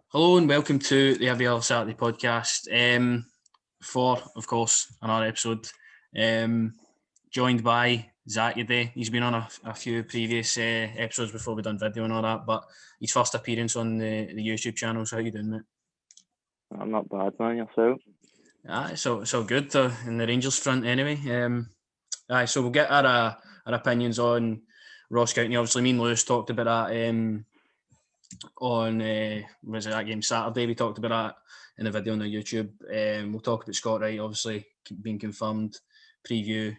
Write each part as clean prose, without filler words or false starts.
Hello and welcome to the Every Other Saturday podcast. For, of course, another episode. Joined by Zach today. He's been on a few previous episodes before we done video and all that, but his first appearance on the YouTube channel. So how you doing, mate? I'm not bad, man. Yourself? It's all good in the Rangers front anyway. So we'll get our opinions on Ross County. Obviously, me and Lewis talked about that on was it that game Saturday? We talked about that in the video on the YouTube. We'll talk about Scott Wright, obviously being confirmed. Preview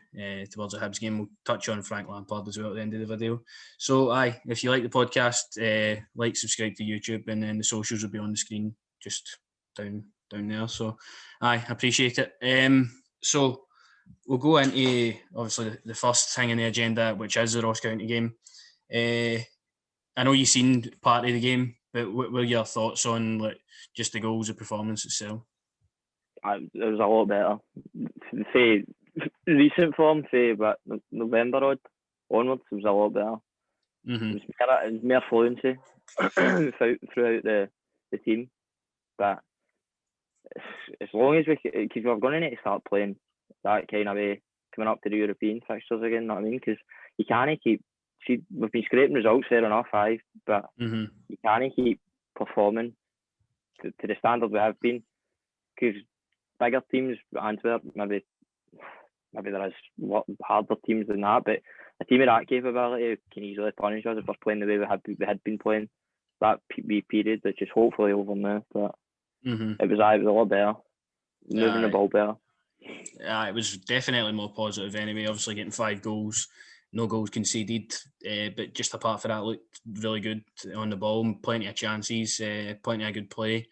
towards the Hibs game. We'll touch on Frank Lampard as well at the end of the video. So, if you like the podcast, like, subscribe to YouTube, and then the socials will be on the screen just down there. So, I appreciate it. So we'll go into obviously the first thing in the agenda, which is the Ross County game. I know you've seen part of the game, but what were your thoughts on just the goals, the performance itself? It was a lot better. Say recent form, say but November onwards, it was a lot better. Mm-hmm. It was more fluency throughout the team. But as long as because we're going to need to start playing that kind of way coming up to the European fixtures again. You know what I mean? Because you can't keep. See, we've been scraping results there enough, but you can't keep performing to the standard we have been. Because bigger teams, Antwerp, maybe there is harder teams than that, but a team of that capability can easily punish us if we're playing the way we had been playing that period, which is hopefully over now. But it was a lot better, moving the ball better. Yeah, it was definitely more positive anyway. Obviously, getting 5 goals, no goals conceded, but just apart from that, looked really good on the ball, plenty of chances, plenty of good play.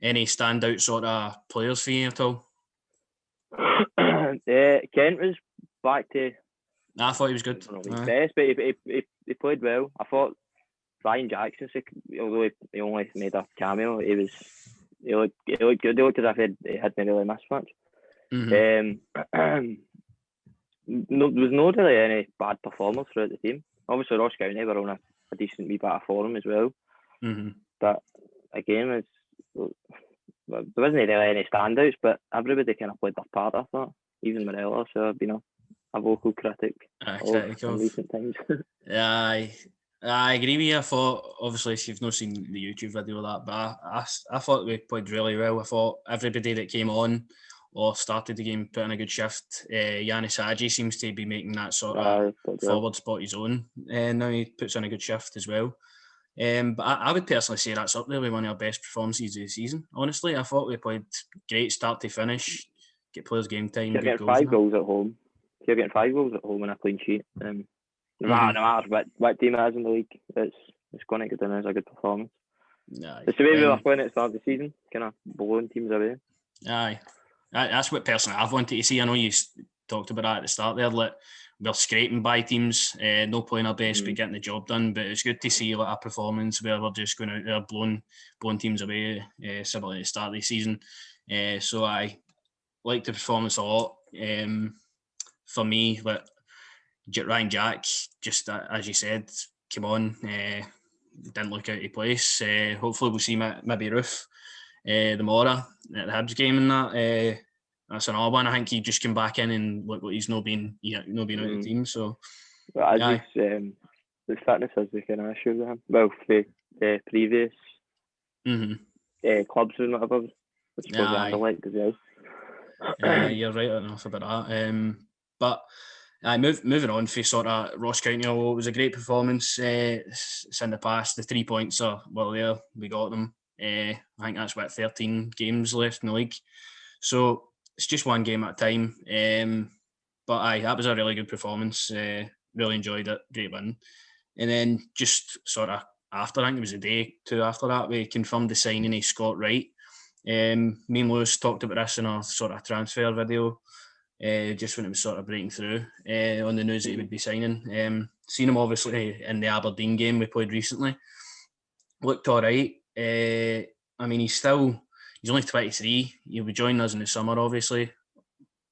Any standout sort of players for you at all? Kent was back to. I thought he was good. Best, but he played well. I thought Ryan Jackson, although he only made a cameo, he looked good. He looked as if he hadn't really missed much. There was not really any bad performers throughout the team. Obviously, Ross County were on a decent wee bit of form as well. But again, there wasn't really any standouts, but everybody kind of played their part, I thought. Even Marella, so I've been a vocal critic in recent times. Yeah, I agree with you. I thought, obviously, if you've not seen the YouTube video of that, but I thought we played really well. I thought everybody that came on or started the game put in a good shift. Yanis Hadji seems to be making that sort of forward spot his own. Now he puts in a good shift as well. But I would personally say that's up there with one of our best performances of the season. Honestly, I thought we played great start to finish, get players game time. You're getting 5 goals at home. You're getting 5 goals at home in a clean sheet. No matter what team it is in the league, it's going to get done as a good performance. It's the way we were playing at the start of the season, kind of blowing teams away. Aye. That's what personally I've wanted to see. I know you talked about that at the start there. We're scraping by teams, no playing our best, but getting the job done. But it's good to see a performance where we're just going out there blowing teams away, similar at the start of the season. So I like the performance a lot. For me, Ryan Jack, just as you said, came on, didn't look out of place. Hopefully we'll see maybe Roof tomorrow at the Hibs game and that. That's another one. I think he just came back in and look what he's not been out of the team. So, but the fitness has been an issue with him. Well, for the previous clubs and whatever, which was underlined as well. You're right enough about that. But moving on for sort of Ross County, it was a great performance. It's in the past. The 3 points are there. We got them. I think that's 13 games left in the league. So it's just one game at a time. But that was a really good performance. Really enjoyed it. Great win. And then just sort of after, I think it was a day, 2 after that, we confirmed the signing of Scott Wright. Me and Lewis talked about this in our sort of transfer video, just when it was sort of breaking through on the news that he would be signing. Seen him obviously in the Aberdeen game we played recently. Looked all right. I mean, he's only 23. He'll be joining us in the summer, obviously.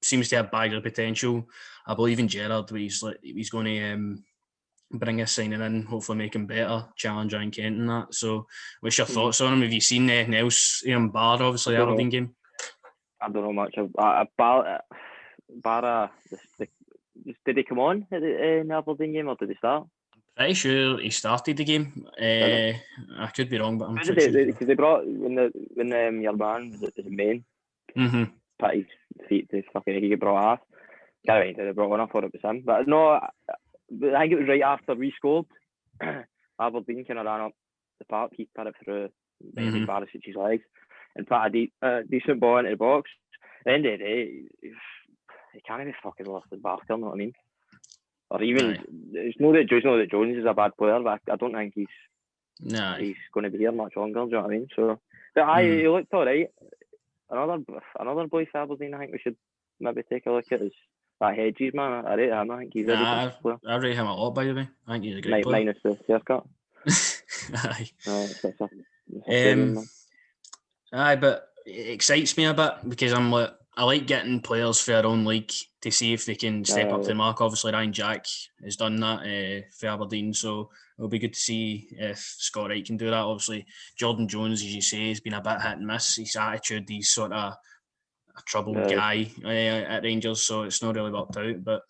Seems to have bagger potential. I believe in Gerrard, where he's going to bring his signing in, hopefully make him better, challenge Ryan Kent and that. So, what's your Mhm. thoughts on him? Have you seen anything else? Barr, obviously, I the don't Aberdeen know. game. I don't know much. Barra, did he come on in the Aberdeen game or did he start? Pretty sure he started the game. I could be wrong, but I'm pretty sure. Because they brought when your man was it main put his feet to fucking he get brought off. Can't wait until they brought one. I thought it was him, but no. I think it was right after we scored. Aberdeen kind of ran up the park. He put it through Barisic's legs and put a decent ball into the box. At the end of the day, he can't be fucking lost in Barker. You know what I mean? Or even it's not that Jones is a bad player, but I don't think he's going to be here much longer. Do you know what I mean? So, but he looked alright. Another boy for Aberdeen, I think we should maybe take a look at is that Hedges man. I rate him. I think he's a decent player. I rate him a lot, by the way. I think he's a great player. Minus the haircut. Aye, but it excites me a bit because I like getting players for our own league to see if they can step up to the mark. Obviously, Ryan Jack has done that for Aberdeen, so it'll be good to see if Scott Wright can do that. Obviously, Jordan Jones, as you say, has been a bit hit and miss. His attitude, he's sort of a troubled guy at Rangers, so it's not really worked out. But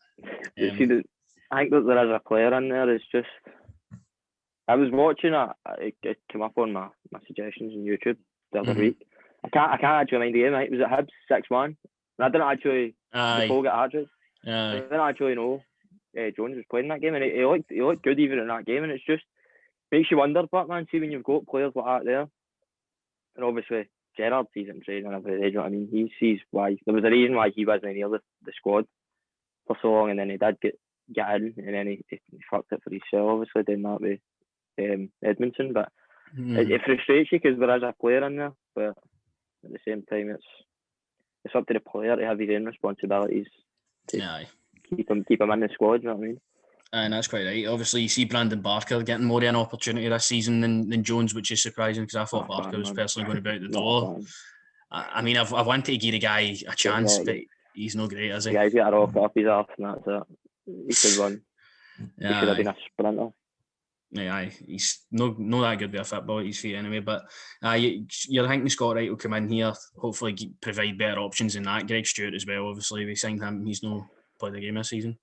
I think that there is a player in there. It's just I was watching it came up on my suggestions on YouTube the other week. I can't actually mind the game. Right? It was at Hibs 6-1. And I didn't actually before get hat-trick. I didn't actually know Jones was playing that game, and he looked good even in that game. And it's just makes you wonder, but man, see when you've got players like that there, and obviously Gerrard sees it in training every day. You know what I mean? He sees why there was a reason why he wasn't near the squad for so long, and then he did get in, and then he fucked it for himself. Obviously, doing that with Edmondson, but it frustrates you because there is a player in there, but at the same time, it's up to the player to have his own responsibilities to keep him in the squad. You know what I mean? And that's quite right. Obviously, you see Brandon Barker getting more of an opportunity this season than Jones, which is surprising because I thought Barker was personally going to be out the door. I mean, I've wanted to give the guy a chance, but he's no great, is he? Yeah, he's got a rock off his arse, and that's it. He should run. He should have been a sprinter. Yeah, he's no that good with a football at his feet anyway. But you're thinking Scott Wright will come in here, hopefully provide better options than that. Greg Stewart as well. Obviously, we signed him. He's no played the game this season.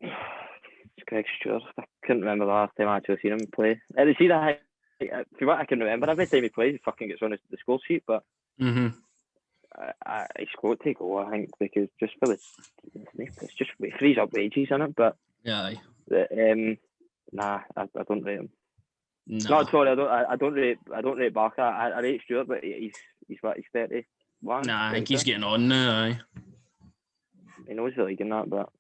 It's Greg Stewart. I couldn't remember the last time I actually seen him play. See that? For what I can remember, every time he plays, he fucking gets on the score sheet. But he's got to go, I think, because just for it's just it frees up wages in it. But nah, I don't rate him. No, sorry, I don't rate Barker. I rate Stewart, but he's 31. Nah, I think he's getting on now. He knows the league and that, but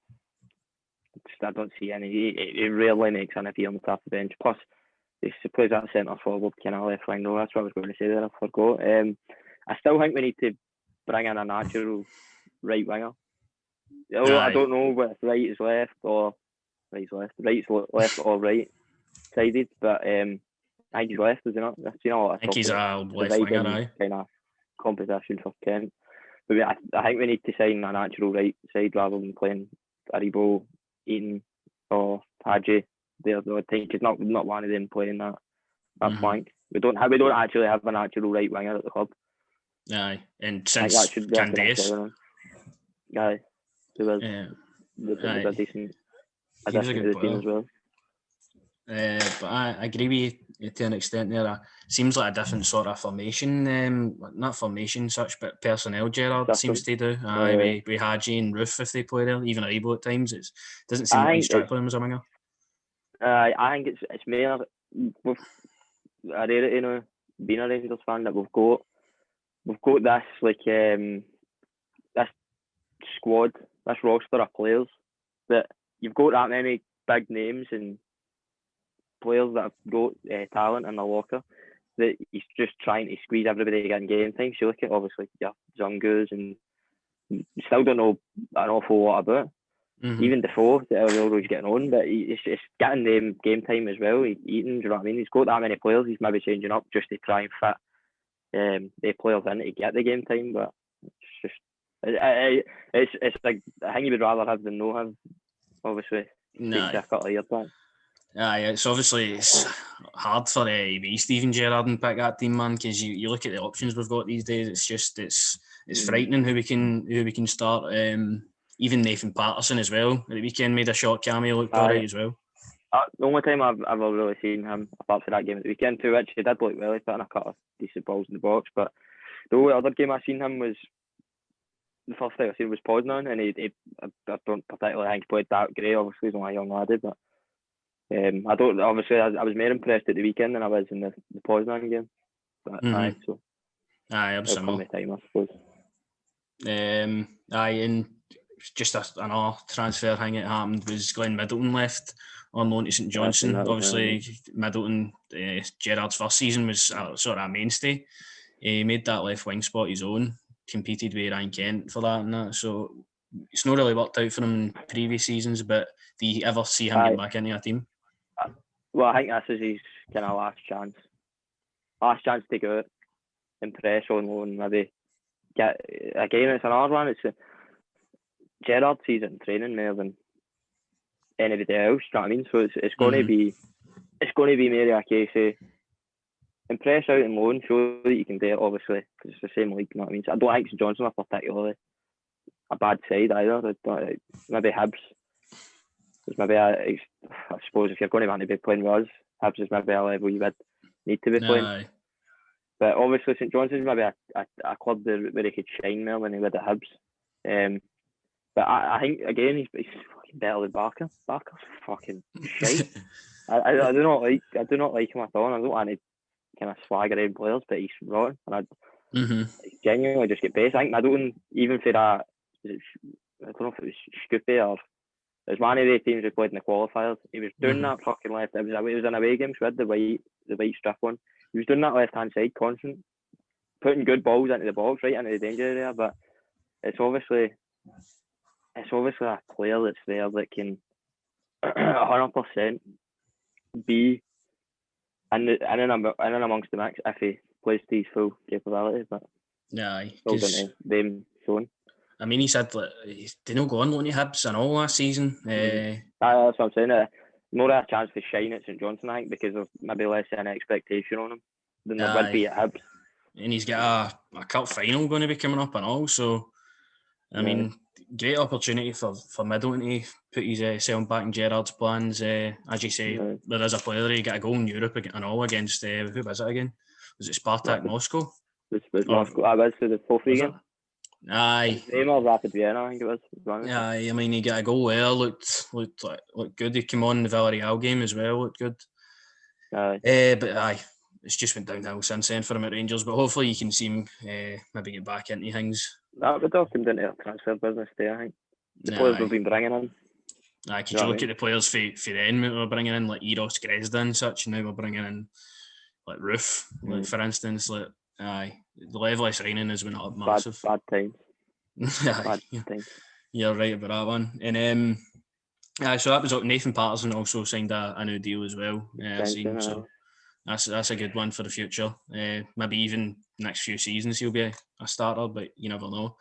I don't see any. He rarely makes an appearance off the bench. Plus, he plays that centre forward, kind of left wing. No, that's what I was going to say there. I forgot. I still think we need to bring in a natural right winger. I don't know if right is left or right's left or right sided, but I think he's left, is he not? I've seen a lot of I think he's a left winger, kind of competition for Kent. But I think we need to sign a natural right side rather than playing Aribo, Eaton, or Hadji. There, though I think it's not one of them playing that flank. We don't actually have a natural right winger at the club. Aye, and since Candace, aye, who was a decent addition to the team as well. But I agree with you to an extent there. Seems like a different sort of formation, not formation such, but personnel Gerrard seems to do. With Hadji and Roof if they play there, even Aribo at times. It doesn't seem like he's strictly him as a winger. I think it's more with a rarity, being a Rangers fan, that we've got this this squad, this roster of players that you've got that many big names and players that have got talent in the locker that he's just trying to squeeze everybody to get in game time. So you look at obviously your Zungus and you still don't know an awful lot about. Even Defoe, he's getting on, but it's getting them game time as well. Eaton, do you know what I mean? He's got that many players. He's maybe changing up just to try and fit the players in to get the game time. But it's just it's like I think he would rather have than no have. Obviously, No. a couple of years back. It's hard for me, Steven Gerrard, and pick that team, man, because you look at the options we've got these days. It's frightening who we can start. Even Nathan Patterson as well at the weekend made a short cameo, looked alright as well. The only time I've ever really seen him, apart from that game at the weekend too, which he did look well, he put in a couple of decent balls in the box. But the only other game I seen him was the first time I seen him was Poznan, and I don't particularly think he played that great. Obviously, he's only a young laddie, but I was more impressed at the weekend than I was in the Poznan game. But I'm similar. Time, I suppose. And just another transfer thing that happened was Glenn Middleton left on loan to St Johnstone. Obviously, Middleton, Gerrard's first season was sort of a mainstay. He made that left wing spot his own, competed with Ryan Kent for that and that. So it's not really worked out for him in previous seasons, but do you ever see him get back into a team? Well, I think this is his kind of last chance to go out, impress on loan, maybe get again. It's another one. It's Gerrard sees it in training more than anybody else. You know what I mean? So it's going to be maybe a case of impress out in loan, show that you can do it. Obviously, because it's the same league. You know what I mean? So I don't think St Johnstone are particularly a bad side either. Maybe Hibs. Maybe I suppose if you're going to be playing with us, Hibs is maybe a level you would need to be playing. But obviously St Johnstone's maybe a club where he could shine more than he would at Hibs. But I think again he's fucking better than Barker. Barker's fucking shite. I do not like him at all. I don't want to kind of swagger in players, but he's rotten. And I genuinely just get based. I think Middleton, even for that, I don't know if it was Scoopy or it was one of the teams who played in the qualifiers. He was doing that fucking left. It was an away game, so we had the white strip on. He was doing that left hand side constant, putting good balls into the box, right into the danger area. But it's obviously a player that's there that can 100% be in and amongst the mix if he plays to his full capability. But because them shown. I mean, he said he didn't go on loan to Hibs and all last season. That's what I'm saying. More of a chance to shine at St Johnstone, I think, because of maybe less of an expectation on him than there would be at Hibs. And he's got a cup final going to be coming up and all. So, I mean, great opportunity for Middleton to put his self back in Gerrard's plans. As you say, there is a player he got a goal in Europe and all against, who was it again? Was it Spartak Moscow? It was Moscow. I was for the trophy game. Aye. Rapid Vienna, I think it was. Aye, I mean, he got a goal there, looked good. He came on the Villarreal game as well, looked good. Aye. But aye, it's just went downhill since then for him at Rangers. But hopefully you can see him maybe get back into things. That would all come down to a transfer business there, I think. The players we've been bringing in. Aye, could you look at the players for then we're bringing in, like Eros Grezda and such, and now we're bringing in like Roof, like for instance, like the level of signing has went up massive. Bad times. Bad times. You're right about that one. And so that was Nathan Patterson also signed a new deal as well. So that's a good one for the future. Maybe even next few seasons he'll be a starter, but you never know.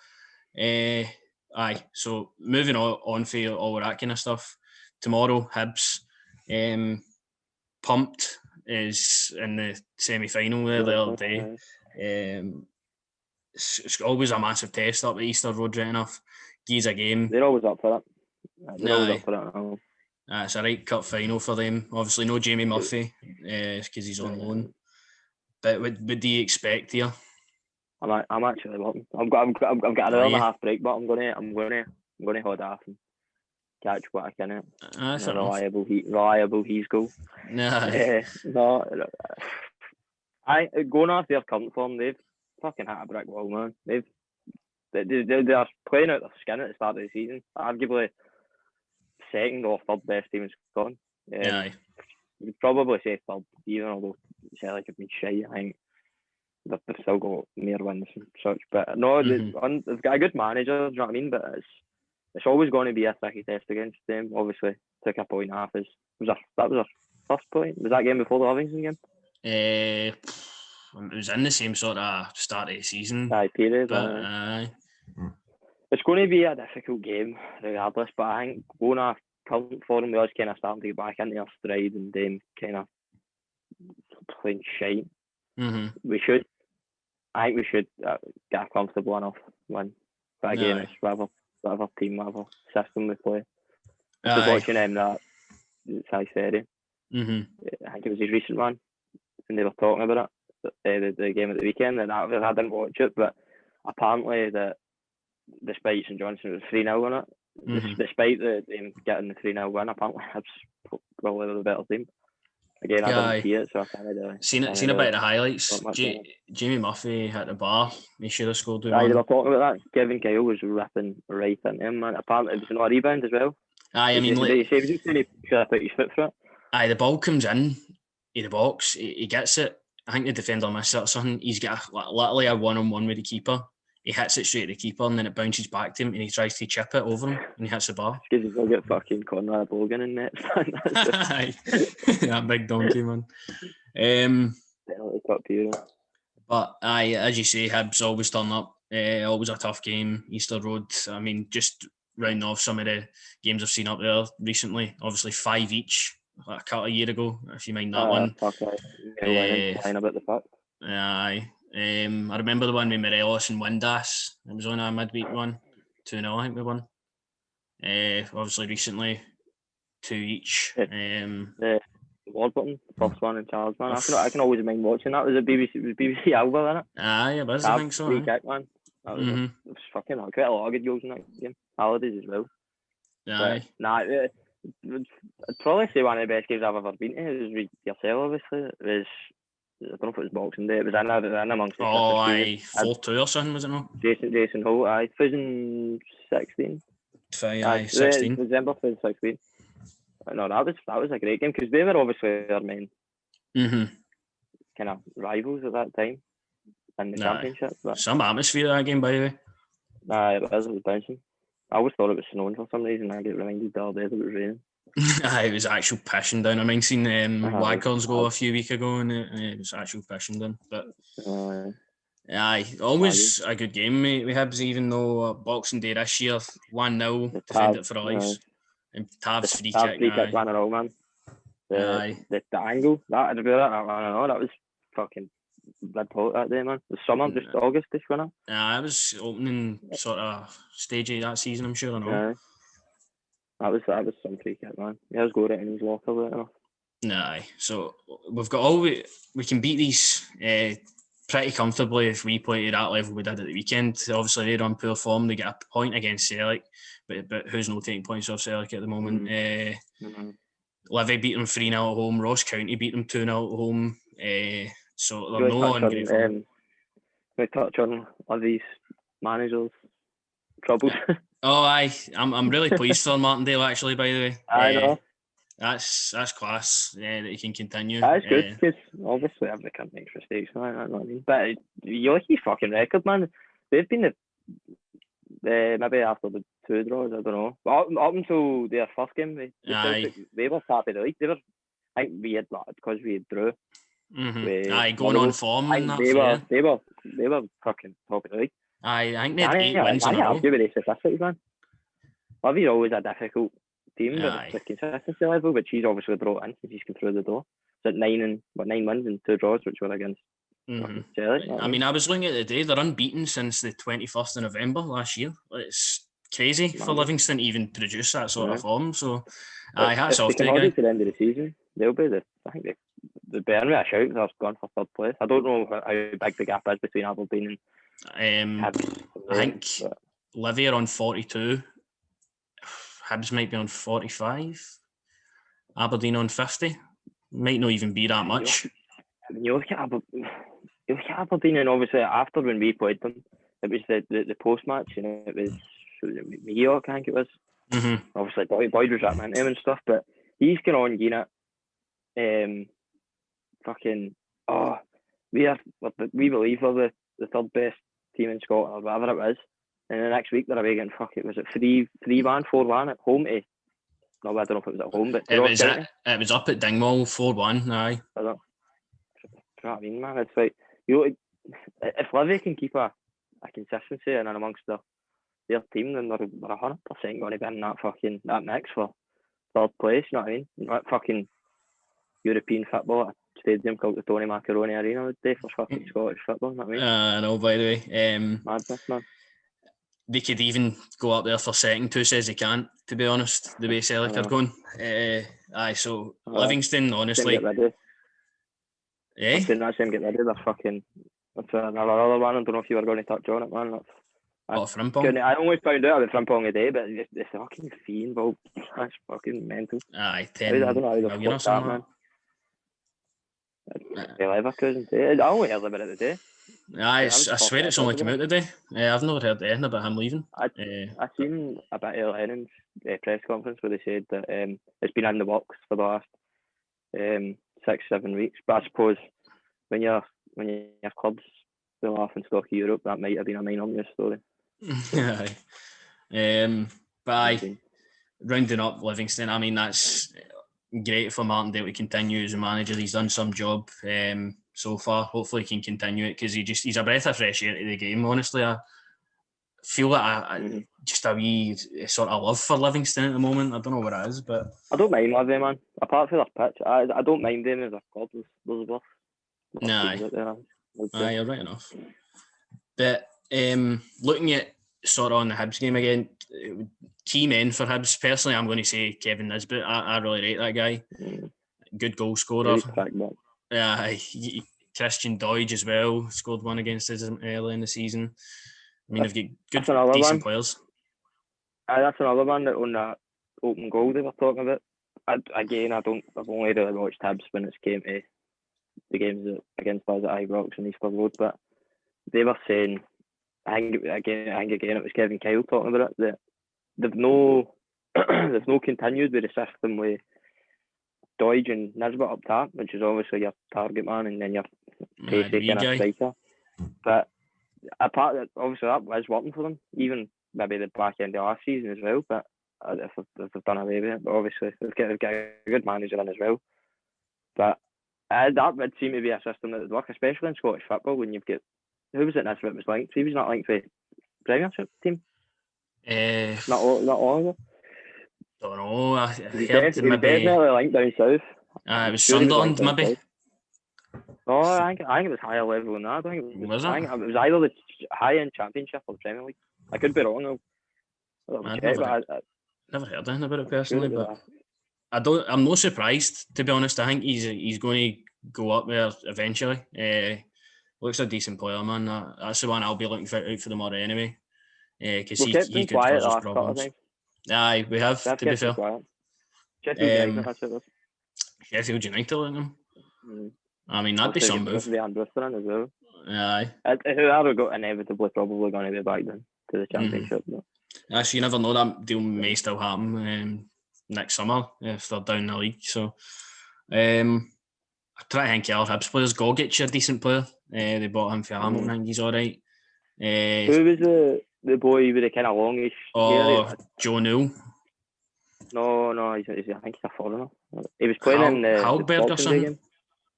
So moving on for all that kind of stuff. Tomorrow, Hibs. Pumped is in the semi-final there the other day. It's always a massive test up at Easter Road, right enough. Gives a game. They're always up for it. Always up for it. It's a right cup final for them. Obviously, no Jamie Murphy because he's on loan. But what do you expect here? I'm actually working. I've got an hour and a half break, but I'm gonna hold off and catch what I can. Reliable he's goal. I going off their current form, they've fucking hit a brick wall, man. They're playing out their skin at the start of the season. Arguably second or third best team in Scotland. You'd probably say third, even although Celtic have been shy. I think they've still got more wins and such. But no, they've got a good manager. Do you know what I mean? But it's always going to be a tricky test against them. Obviously, took a point off us. That was our first point. Was that game before the Livingston game? It was in the same sort of start of the season. Period. But it's going to be a difficult game, regardless. But I think going off talent for them. We always kind of starting to get back into our stride and them kind of playing shite. We should. I think we should get a comfortable enough win. But again, it's whatever team, whatever system we play. I was watching that Sai Ferry. I think it was his recent one, and they were talking about it, the game at the weekend, and I didn't watch it, but apparently despite St Johnstone was 3-0 on it, despite them getting the 3-0 win, apparently Hibs probably the better team. Again, I didn't see it, so I can't seen a bit of the highlights. Jamie Murphy hit the bar. He should have scored. They were talking about that. Kevin Kyle was ripping right into him, man. Apparently, it was not a rebound as well. I mean, he just should have put his foot for it. The ball comes in the box. He gets it. I think the defender missed it or something. He's got literally a one-on-one with the keeper. He hits it straight at the keeper, and then it bounces back to him, and he tries to chip it over him, and he hits the bar. Because he's going to get fucking Conrad Bogan in net. That big donkey, man. But as you say, Hibs always turn up. Always a tough game. Easter Road. I mean, just rounding off some of the games I've seen up there recently. Obviously, 5 each, like a couple of years ago, if you mind that one. Lying about the fact. Aye. I remember the one with Morelos and Windass. It was on a midweek one. 2-0, I think we won. Obviously, recently, 2 each. The Warburton, first one in Charles, man. I can always mind watching that. It was BBC Alba, wasn't it? Aye, it was, I think so. Free kick, man. That was, it was fucking quite a lot of good goals in that game. Holidays as well. Aye. I'd probably say one of the best games I've ever been to. It was with yourself, obviously. It was, I don't know if it was Boxing Day. It was in amongst the 4-2 or something, was it not? Jason Holt, 2016. 16. December 2016. No, that was a great game because they were obviously our main kind of rivals at that time in the championship. But some atmosphere that game, by the way. It was bouncing. I always thought it was snowing for some reason. I get reminded the other day that it was raining. It was actual pissing down. I mean, seen Waghorns go a few weeks ago, and it was actual pissing down. But always a good game, mate. We Hibs, even though Boxing Day this year 1-0, defend it for lives. And Tav's free kick, 1-0, man. The angle that was fucking red hot that day, man. The summer, just August-ish, wasn't it? It was opening sort of stage of that season, I'm sure. I know. That was some free kick, man. He has got it in his locker, right? So we've got we can beat these pretty comfortably if we play to that level we did at the weekend. Obviously, they're on poor form. They get a point against Celtic, but who's not taking points off Celtic at the moment? Livy beat them 3-0 at home. Ross County beat them 2-0 at home. So they're no on great form. We touch on Livy's managers' troubles. I'm really pleased for Martindale, actually, by the way. I know. That's class that he can continue. That's good because obviously every company makes mistakes. I know what I mean. But you look at his fucking record, man. They've been maybe after the 2 draws, I don't know. But up until their first game, they were top of the league. I think we had because we had drew. Going on form. They were fucking top of the league. I think they had 8 wins in a row. I with the statistics, man. Livy's always a difficult team, but the consistency level, which he's obviously brought in since he's come through the door. So 9 wins and 2 draws, which were against Celtic. I mean, I was looking at the day, they're unbeaten since the 21st of November last year. It's crazy for Livingston to even produce that sort of form. So, hats off to the guy. To the end of the season, they'll be I think the Burnley a shout. They're gone for 3rd place. I don't know how big the gap is between Aberdeen and Hibs. I think Livy are on 42. Hibs might be on 45. Aberdeen on 50. Might not even be that much. You look at Aberdeen, and obviously after when we played them, it was the post match, and it was York, I think it was. Obviously, Boyd was rapping into him and stuff, but he's going on getting it. We believe we're the 3rd best team in Scotland or whatever it is. And the next week they're away again. Was it 3-1, 4-1 at home? No, I don't know if it was at home, but it was up at Dingwall 4-1. Aye. I don't know what I mean, man. It's like if Livy can keep a consistency in and amongst their team, then they're 100% going to be in that mix for third place. You know what I mean? Like fucking European football at a stadium called the Tony Macaroni Arena would do for fucking Scottish football. You know what I mean? I know, by the way. Madness, man. They could even go up there for second. Who says they can't, to be honest, the way Celtic are going. So Livingston, honestly. I've seen that same get ready. They're fucking. That's another one. I don't know if you were going to touch on it, man. Frimpong? I almost found out about Frimpong today, but it's fucking fee involved. That's fucking mental. Aye, 10 I don't know how million they've or something. Leverkusen. I only heard about it today. I swear it's only come out today. I've never heard anything about him leaving. I seen a bit of Lennon's press conference where they said that it's been in the works for the last 6-7 weeks. But I suppose when your club's the laughing stock of Europe, that might have been a minor news story. But rounding up Livingston, I mean, that's great for Martindale to continue as a manager. He's done some job so far. Hopefully he can continue it because he's a breath of fresh air to the game. Honestly, I feel like just a wee sort of love for Livingston at the moment. I don't know what it is, but I don't mind Livy, man. Apart from their pitch, I don't mind them as a club. Those worth. Nah, you're right enough. But looking at sort of on the Hibs game again, key men for Hibs. Personally, I'm going to say Kevin Nisbet. I really rate that guy. Good goal scorer. Christian Doidge as well scored one against us early in the season. I mean, they've got good, decent players. That's another one that on that open goal they were talking about. I've only really watched Hibs when it's came to the games against us at Ibrox and Easter Road, but they were saying, I think again it was Kevin Kyle talking about it, that they've no continued with the system with Doidge and Nisbet up top, which is obviously your target man and then your pacey kind of striker. But apart that, obviously that was working for them, even maybe the back end of last season as well. But if they've done away with it, but obviously they've got a good manager in as well. But that would seem to be a system that would work, especially in Scottish football when you've got who was it Nisbet was linked to? He was not linked to the Premiership team. Not all of it. Don't know. I heard he definitely linked down south. It was Sunderland, maybe. South. No, I think it was higher level than that. I think it was either the high-end Championship or the Premier League. I could be wrong. I've never heard anything about it personally, but I'm not surprised, to be honest. I think he's going to go up there eventually. Looks a decent player, man. That's the one I'll be looking out for tomorrow anyway. Because he could cause us problems. Aye, we have, to be fair. Sheffield United, like them. I mean, that'd be some move. Aye. Whoever got inevitably probably going to be back then to the Championship. So you never know, that deal may still happen next summer if they're down the league. So I try to think our Hibs players. Gogic's a decent player. They bought him for Hamilton. I think he's all right. Who was the boy with the kind of longish hair? Joe Newell. No, I think he's a foreigner. He was playing in the Halberg or something. Game.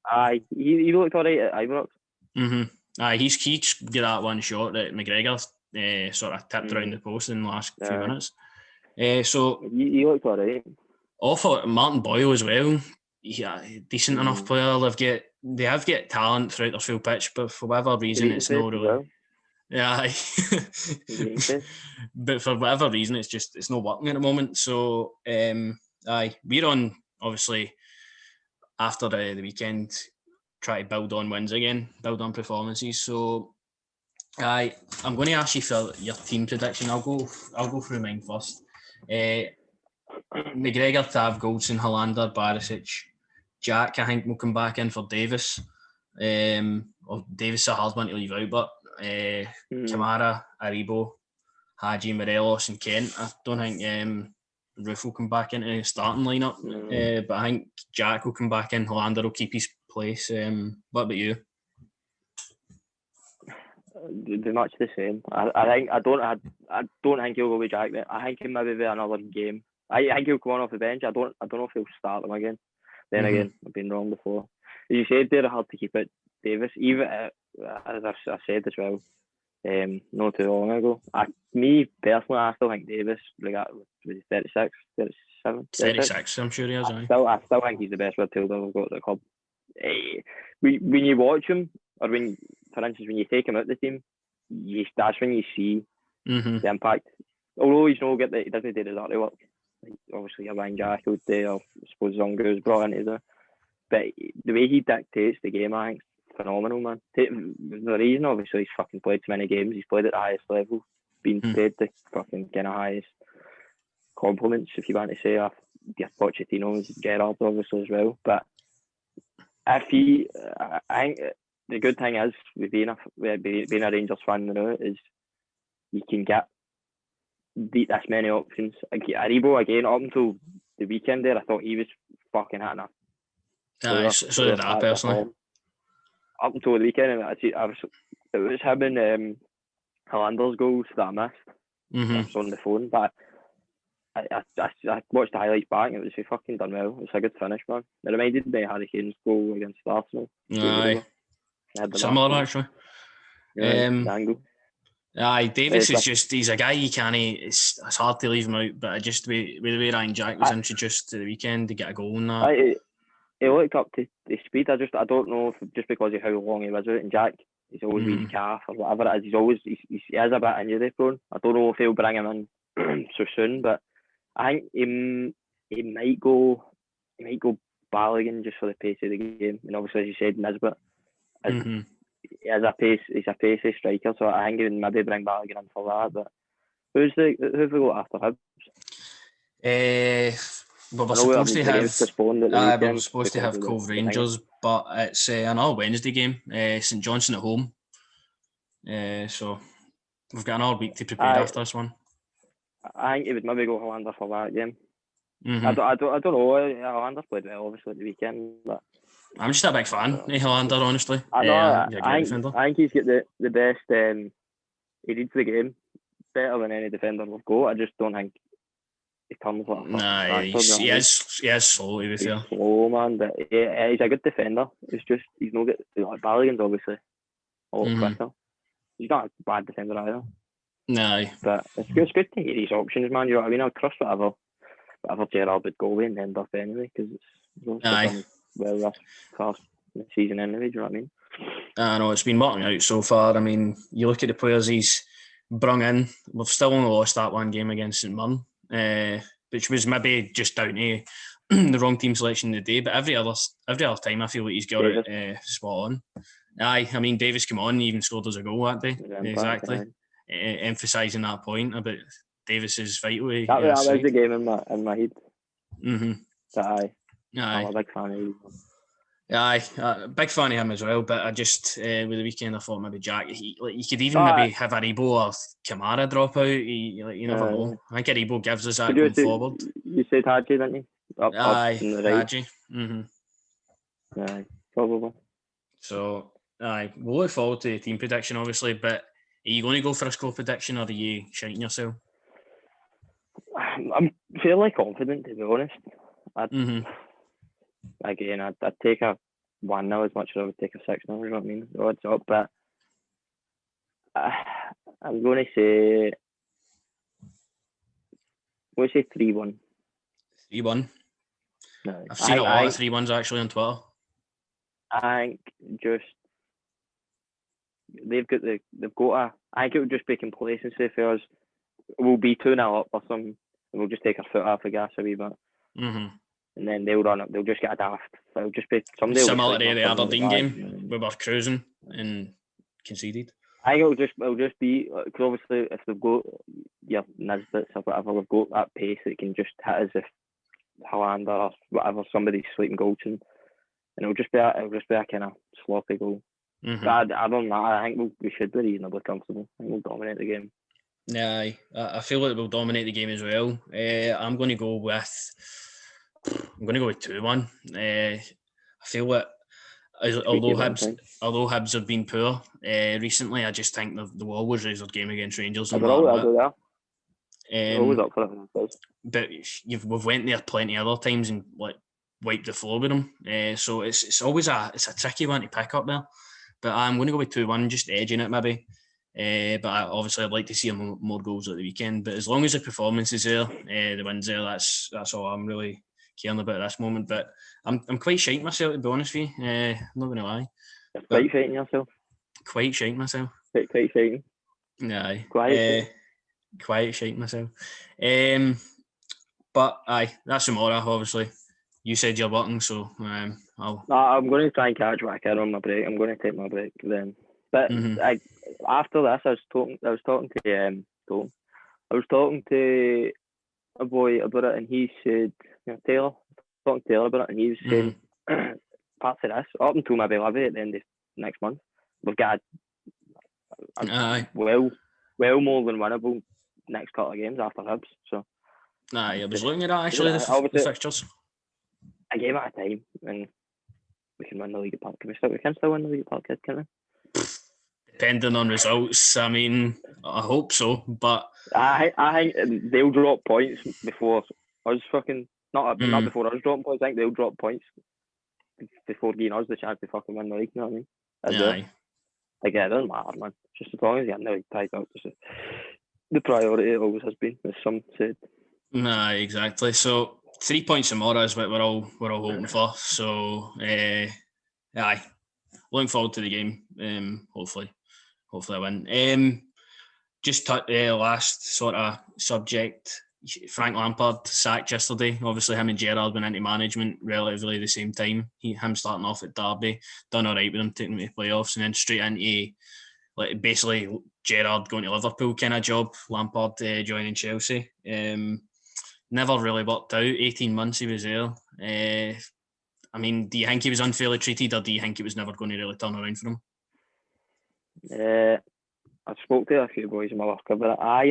Aye, he looked alright at Ibrox. Aye, he's got that one shot that McGregor sort of tipped around the post in the last few minutes. So he looked alright. For Martin Boyle as well. Decent enough player. They have got talent throughout their full pitch, but for whatever reason, it's not really. Well. Yeah, but for whatever reason, it's not working at the moment. So, we're on obviously after the weekend, try to build on wins again, build on performances. So, I'm going to ask you for your team prediction. I'll go through mine first. McGregor, Tav, Goldson, Hollander, Barisic, Jack. I think will come back in for Davis. Or Davis is a hard one to leave out, but Kamara, Aribo, Hadji, Morelos, and Kent. I don't think Roof will come back into the starting lineup, but I think Jack will come back in. Hollander will keep his place. What about you? Pretty much the same. I don't think he'll go with Jack there. I think he'll maybe be another game. I think he'll come on off the bench. I don't know if he'll start them again. Then again, I've been wrong before. As you said, they're hard to keep it. Davis, even as I said as well, not too long ago. Me personally, I still think Davis, with 36 37. 36, I'm sure he is. I still think he's the best midfielder we've got at the club. When you watch him, or for instance, when you take him out of the team, that's when you see the impact. Although he doesn't do the dirty work. Like, obviously, your Ryan Jack would do, or I suppose Zongo's brought into there. But the way he dictates the game, I think, is phenomenal, man. The reason, obviously, he's fucking played so many games. He's played at the highest level, been paid the fucking kind of highest compliments, if you want to say. Pochettino's, Gerrard, obviously, as well. But I think the good thing is, with being a Rangers fan now, is you can get this many options. Aribo, again, up until the weekend there, I thought he was fucking hitting a... So did I, personally. Up until the weekend, and it was him and Hollander's goals that I missed. I was on the phone, but I watched the highlights back, and he fucking done well. It was a good finish, man. It reminded me of Harry Kane's goal against Arsenal. Aye. Similar, actually. Angle. Aye, Davis is just, he's a guy you can't, it's hard to leave him out, but just with the way Ryan Jack was introduced to the weekend to get a goal in that. He looked up to the speed. I don't know if just because of how long he was out, and Jack, he's always with his calf or whatever it is, he is a bit injury prone. I don't know if he'll bring him in so soon, but I think he might go Balogun just for the pace of the game. And obviously, as you said, Nisbet he's a pacey striker, so I think he would maybe bring Balogun in for that. But who have we got after Hibs? Well, we're supposed to have Cove Rangers, but it's another Wednesday game, St Johnstone at home. So we've got another week to prepare after this one. I think he would maybe go Hollander for that game. I don't know. Hollander played well, obviously, at the weekend, but I'm just a big fan of Hollander, honestly. I think he's got the best. He reads the game better than any defender we've got. I just don't think he comes like. Nah, he is slow, to be fair. He's slow, man, but he's a good defender. It's just he's no good. Like Balogun's obviously a lot quicker. He's not a bad defender either. No, but it's good to hear these options, man. You know what I mean? I'll trust whatever Gerrard would go with and end up anyway, because it's done well this past season anyway. Do you know what I mean? I know it's been working out so far. I mean, you look at the players he's brung in. We've still only lost that one game against St Mirren, which was maybe just down to the wrong team selection today. But every other time, I feel like he's got it spot on. Aye, I mean, Davis came on, he even scored us a goal that day. Exactly. Emphasising that point about Davis's vital. That was the game in my head. Aye. I'm a big fan of him. Aye, big fan of him as well. But I just with the weekend, I thought maybe Jack. You could even maybe have Aribo or Kamara drop out. You never know. I think Aribo gives us that going forward. You said Hadji, didn't you? Aye, Hadji. Aye, probably. So aye, we'll look forward to the team prediction, obviously, but. Are you going to go for a score prediction, or are you shouting yourself? I'm fairly confident, to be honest. Again, I'd take a 1-0 as much as I would take a 6-0, you know what I mean? The odds up, but I'm going to say 3-1. 3-1? No, I've seen a lot of 3-1s actually on Twitter. I think just I think it would just be complacency for us. We'll be 2-0 up or something, and we'll just take our foot off the gas a wee bit. And then they'll run up. They'll just get a daft. It'll just be somebody. Similar to the Aberdeen game, we were cruising and conceded. I think it'll just be because obviously if they've got your Nisbets or whatever, they've got that pace that can just hit us if Hollander or whatever somebody's sleeping goals, and it'll just be a kind of sloppy goal. But I don't know. I think we should be reasonably comfortable. I think we'll dominate the game. Yeah, I feel like we'll dominate the game as well. I'm going to go with 2-1. I feel like although Hibs have been poor recently, I just think they'll always raise their game against Rangers. They're always up for it. But we've went there plenty of other times and wiped the floor with them. So it's always a tricky one to pick up there. But I'm going to go with 2-1, just edging it maybe. But obviously I'd like to see more goals at the weekend. But as long as the performance is there, the win's there, that's all I'm really caring about at this moment. But I'm quite shite myself, to be honest with you. I'm not going to lie. Quite fighting yourself. Quite shite myself. Quite fighting. Aye. Quite shite myself. But aye, that's tomorrow, obviously. You said you're working, so I'm going to try and catch what I can on my break. I'm going to take my break then. But after this, I was talking to a boy about it, and he said, Taylor, talking to Taylor about it, and he was saying, parts of this, up until maybe Levy at the end of next month, we've got well more than winnable next couple of games after Hibs. So, I was looking at that actually, the fixtures. A game at a time, and we can win the league at Park. We can still win the league at Park, can't we? Depending on results, I mean, I hope so, but I think they'll drop points before us fucking not before us dropping points. I think they'll drop points before giving us the chance to fucking win the league. You know what I mean? Aye. Like, it doesn't matter, man. Just as long as you get the league tied up, the priority it always has been, as some said. Nah, exactly. So 3 points tomorrow is what we're all hoping for. So aye, looking forward to the game. Hopefully I win. Just last sort of subject. Frank Lampard sacked yesterday. Obviously, him and Gerrard went into management relatively the same time. Him starting off at Derby, done all right with them, taking them to the playoffs, and then straight into basically Gerrard going to Liverpool kind of job. Lampard joining Chelsea. Never really worked out. 18 months he was there. I mean, do you think he was unfairly treated, or do you think it was never going to really turn around for him? I spoke to a few boys in my work about it. I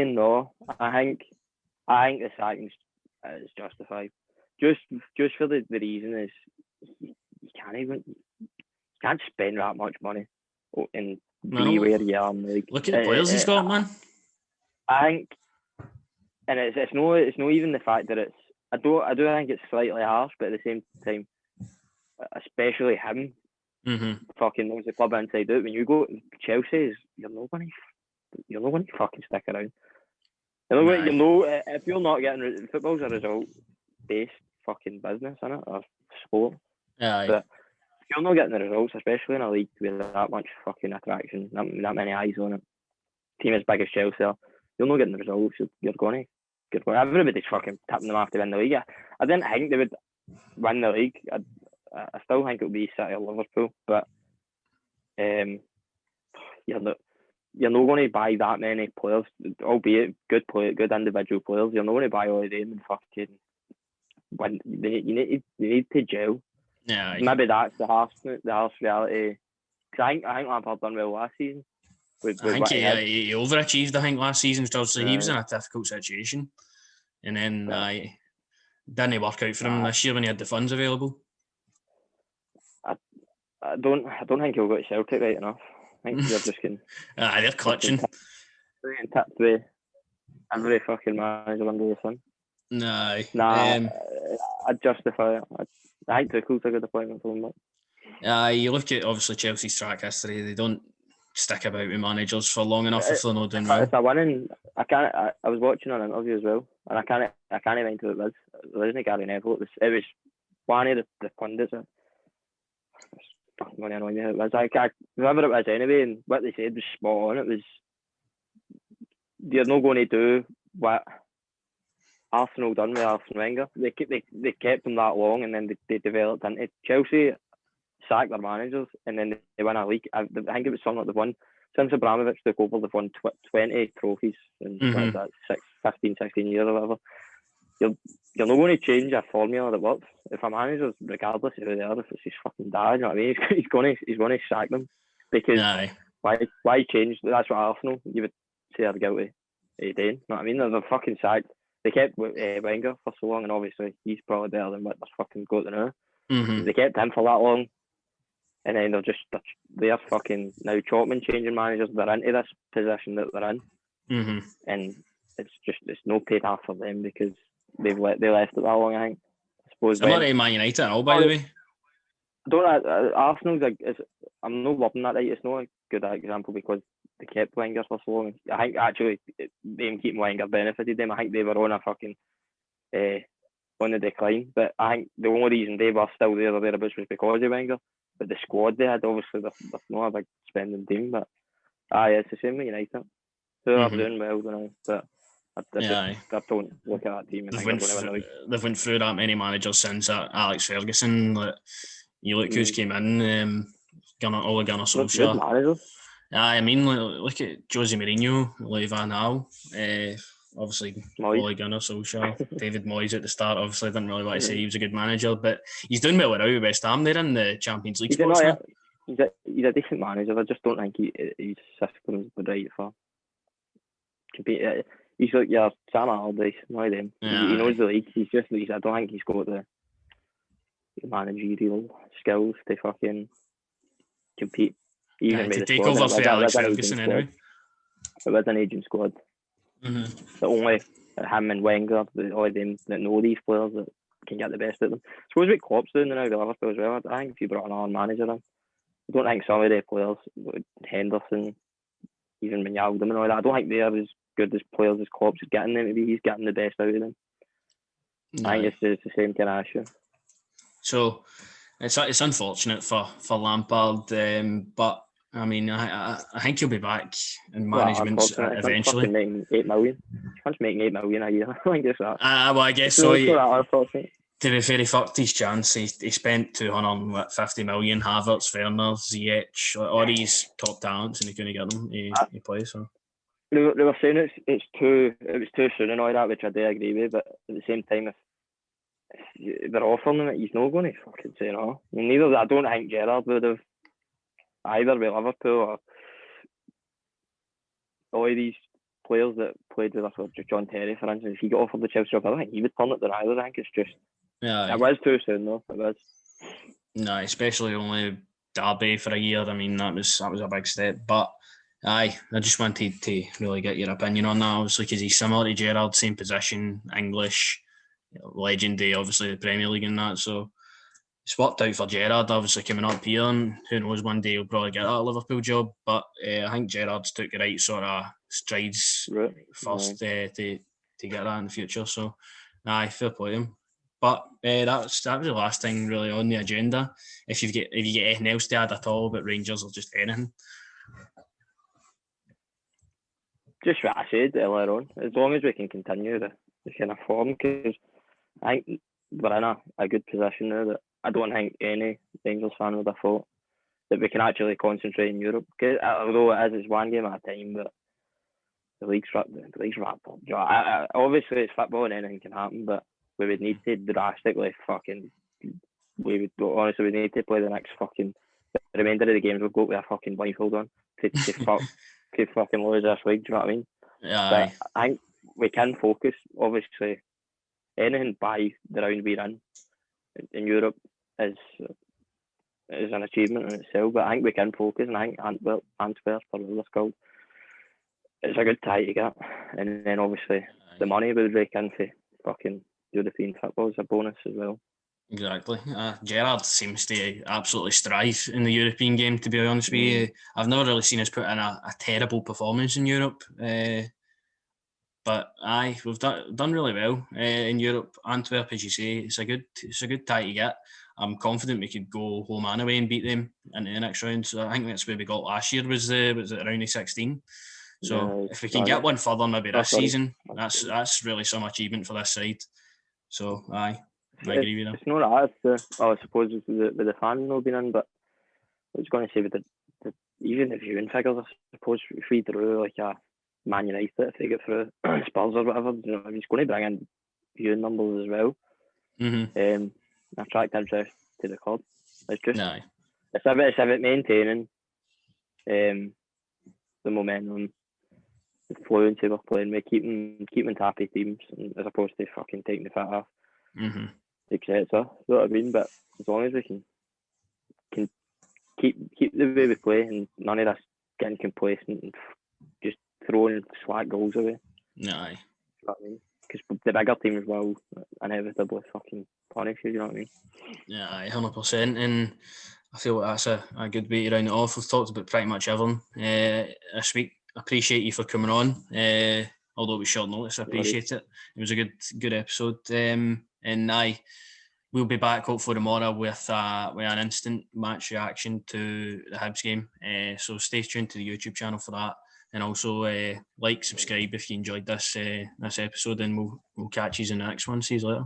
think the sacking is justified. Just for the reason is you can't spend that much money and be where you are. Look at the players he's got, man. I think, and it's not even the fact that I do think it's slightly harsh, but at the same time, especially him. Fucking knows the club inside out. When you go to Chelsea, you're not going to fucking stick around. If you're not getting football's a result-based fucking business, isn't it, or sport? Aye. But if you're not getting the results, especially in a league with that much fucking attraction, that many eyes on it, team as big as Chelsea, you're not getting the results. You're going to. Everybody's fucking tipping them off to win the league. I didn't think they would win the league. I still think it would be City or Liverpool, but you're not going to buy that many players, albeit good individual players. You're not going to buy all of them and fucking win. You need to gel. Yeah, maybe that's the harsh reality. Because I think Lampard done well last season. I think he overachieved. I think last season, because he was in a difficult situation, and then didn't work out for him this year when he had the funds available. I don't think he'll go to Celtic right enough. I think they're just getting. They're clutching. They're getting tipped with every fucking manager under the sun. I'd justify it. I think Tuchel's a good appointment for them. You look at obviously Chelsea's track history; they don't stick about with managers for long enough if they're not doing well. It's a winning. I was watching an interview as well, and I can't mind who it was. It wasn't Gary Neville. It was one of the pundits. Fucking annoying me. It was whoever it was anyway, and what they said was spot on. It was you're not going to do what Arsenal done with Arsene Wenger. They kept them that long, and then they developed into Chelsea. Sacked their managers, and then they win a league. I think it was something like they've won since Abramovich took over. They've won 20 trophies in 15, 16 years or whatever. You're not going to change a formula that works. If a manager, regardless of who they are, if it's his fucking dad, you know what I mean? He's going to sack them because why change? That's what Arsenal you would say are guilty of doing. You know what I mean? They're fucking sacked. They kept Wenger for so long, and obviously he's probably better than what they're fucking got to now. They kept him for that long. And then they're fucking now Chopman changing managers. They're into this position that they're in, and it's no paid off for them because they left it that long. I think. I suppose. I'm not a Man United at all, by the way. Arsenal's I'm not loving that. Right? It's not good example because they kept Wenger for so long. I think actually them keeping Wenger benefited them. I think they were on a fucking on the decline. But I think the only reason they were still there or thereabouts was because of Wenger. But the squad they had, obviously, they're not a big spending team. But it's the same with United. They're doing well, but I don't look at that team and think they're going to win the league. They've went through that many managers since Alex Ferguson. Like, you look who's came in, Ole Gunnar Solskjaer. I mean, look at Jose Mourinho, Louis van Gaal, obviously Ole Gunnar Solskjaer, David Moyes at the start. Obviously, I didn't really want to say he was a good manager, but he's doing well with West Ham. They're in the Champions League spots now. He's a decent manager. I just don't think his system's the right for compete. He's like your Sam Allardyce, one of them. Yeah. He knows the league. I don't think he's got the managerial skills to fucking compete. Even to take over for Alex Ferguson anyway. It was an aging squad. The only him and Wenger, all of them that know these players that can get the best of them. I suppose what Klopp's doing now with Liverpool as well. I think if you brought another manager in, I don't think some of the players, Henderson, even Wijnaldum and all that, I don't think they are as good as players as Klopp's getting them to be. He's getting the best out of them. No. I think it's the same kind of issue. So it's unfortunate for Lampard, but I mean, I think he'll be back in management eventually. Making 8 million. He's making 8 million a year. I think it's that. Well, I guess so. To be fair, he fucked his chance. He spent 250 million. Havertz, Werner, Ziyech, all these top talents, and he couldn't get them. He plays. So they were saying it was too soon and all that, which I do agree with. But at the same time, if they're offering him it, he's not going to fucking say no. I mean, I don't think Gerrard would have either with Liverpool or all of these players that played with us, or John Terry, for instance. If he got offered the Chelsea job, I don't think he would turn it down either. I think it's just. Yeah, it was too soon though. It was. No, especially only Derby for a year. I mean, that was a big step. But I just wanted to really get your opinion on that, obviously, because he's similar to Gerrard, same position, English, legendary, obviously the Premier League and that. So it's worked out for Gerrard, obviously coming up here, and who knows, one day he'll probably get that Liverpool job. But I think Gerrard's took the right sort of strides first to get that in the future. So fair play to him. But that was the last thing really on the agenda. If you get anything else to add at all about Rangers or just anything. Just what I said earlier on. As long as we can continue the kind of form, because I think we're in a good position now that I don't think any Rangers fan would have thought that we can actually concentrate in Europe. Because although it's one game at a time, but the league's wrapped up. Obviously, it's football and anything can happen, but we would need to drastically we need to play the next fucking, the remainder of the games we've got with a fucking blindfold on to fucking lose this week, do you know what I mean? Yeah. But I think we can focus, obviously, anything by the round we're in Europe is an achievement in itself, but I think we can focus, and I think Antwerp, for what it's called, it's a good tie to get. And then obviously the money we would rake in for fucking European football is a bonus as well. Exactly. Gerrard seems to absolutely strive in the European game, to be honest with you. I've never really seen us put in a terrible performance in Europe. But we've done really well in Europe. Antwerp, as you say, it's a good tie to get. I'm confident we could go home and away and beat them in the next round. So I think that's where we got last year, was it around the 16. So if we can get one further maybe this season, that's really some achievement for this side. So I agree with that. It's not that. I suppose with the fans not being in, but I was going to say with the even the viewing figures, I suppose if we drew like a Man United, if they get through Spurs or whatever, he's going to bring in viewing numbers as well. Attract interest to the club. It's just it's about maintaining the momentum, the fluency we're playing with, keeping happy teams, as opposed to fucking taking the fit off, etc. You know what I mean? But as long as we can keep the way we play, and none of this getting complacent and just throwing slack goals away. No. You know what I mean? Because the bigger teams will inevitably fucking punish you. You know what I mean? Yeah, 100%. And I feel like that's a good way to round it off. We've talked about pretty much everything this week. Appreciate you for coming on. Although it was short notice, I appreciate it. It was a good episode. And we'll be back hopefully tomorrow with an instant match reaction to the Hibs game. So stay tuned to the YouTube channel for that. And also like, subscribe if you enjoyed this episode, and we'll catch you in the next one. See you later.